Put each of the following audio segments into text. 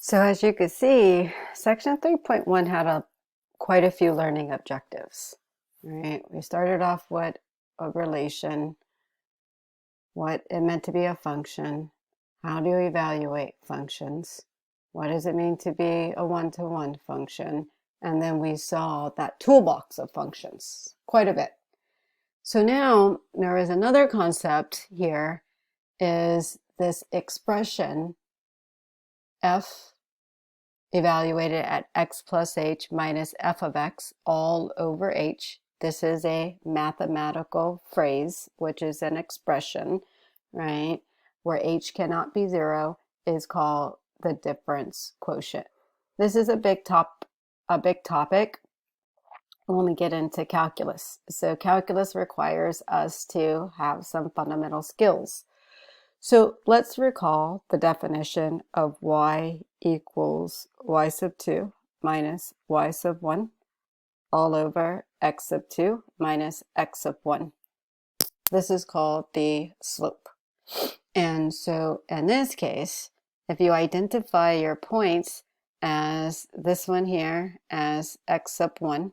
So as you can see, section 3.1 had quite a few learning objectives, right? We started off with a relation, what it meant to be a function, how do you evaluate functions, what does it mean to be a one-to-one function, and then we saw that toolbox of functions quite a bit. So now there is another concept here, is this expression f evaluated at x plus h minus f of x all over h. This is a mathematical phrase, which is an expression, right, where h cannot be zero, is called the difference quotient. This is a big topic when we get into calculus. So calculus requires us to have some fundamental skills. So let's recall the definition of y equals y sub 2 minus y sub 1 all over x sub 2 minus x sub 1. This is called the slope. And so in this case, if you identify your points as this one here as x sub 1,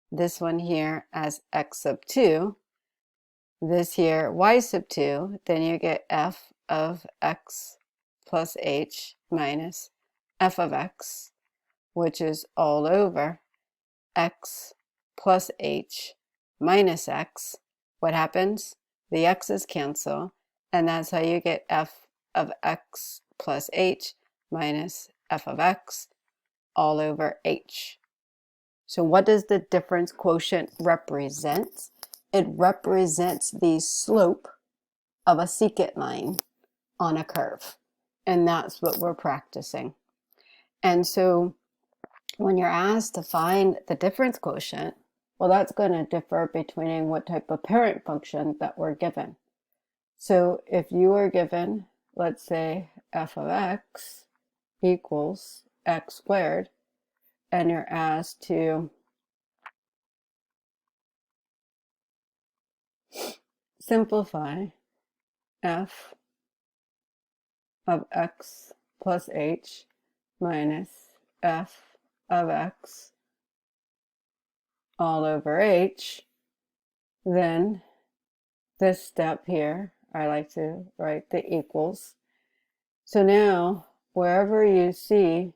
this one here as x sub 2, this here y sub 2, then you get f of x plus h minus f of x, which is all over x plus h minus x. What happens? The x's cancel, and that's how you get f of x plus h minus f of x all over h. So what does the difference quotient represent? It represents the slope of a secant line on a curve. And that's what we're practicing. And so when you're asked to find the difference quotient, well, that's going to differ between what type of parent function that we're given. So if you are given, let's say, f of x equals x squared, and you're asked to simplify f of x plus h minus f of x all over h, then this step here, I like to write the equals. So now, wherever you see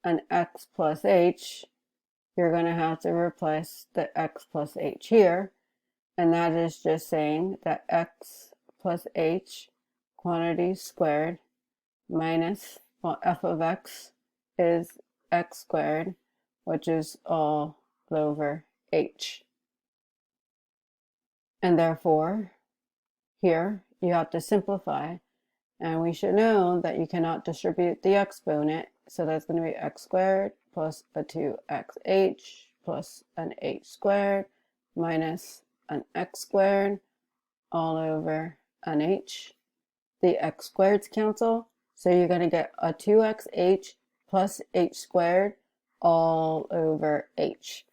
an x plus h, you're going to have to replace the x plus h here, and that is just saying that x plus h quantity squared minus, well, f of x is x squared, which is all over h. And therefore, here you have to simplify, and we should know that you cannot distribute the exponent, so that's going to be x squared plus a 2xh plus an h squared minus an x squared all over an h. The x squareds cancel, so you're going to get a 2xh plus h squared all over h.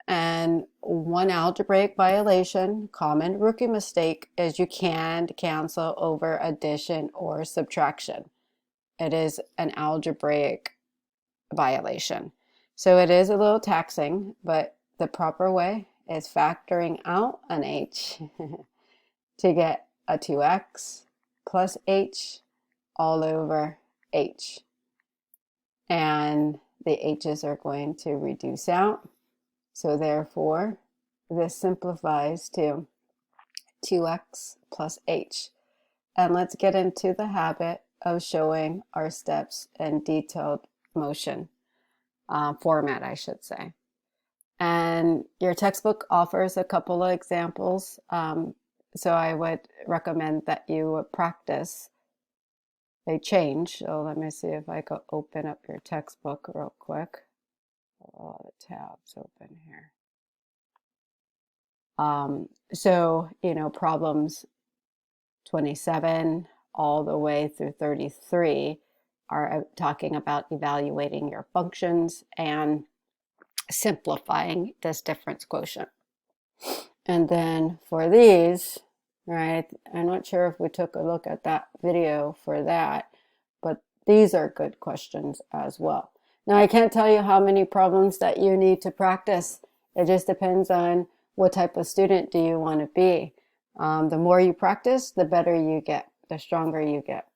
And one algebraic violation, common rookie mistake, is you can't cancel over addition or subtraction. It is an algebraic violation. So it is a little taxing, but the proper way is factoring out an h to get a 2x plus h all over h. And the h's are going to reduce out. So therefore, this simplifies to 2x plus h. And let's get into the habit of showing our steps in detailed motion format, I should say. And your textbook offers a couple of examples. So I would recommend that you practice. They change. So let me see if I could open up your textbook real quick. A lot of tabs open here. So, problems 27 all the way through 33 are talking about evaluating your functions and simplifying this difference quotient. And then for these, right, I'm not sure if we took a look at that video for that, but These are good questions as well. Now, I can't tell you how many problems that you need to practice. It just depends on what type of student do you want to be. The more you practice, the better you get, the stronger you get.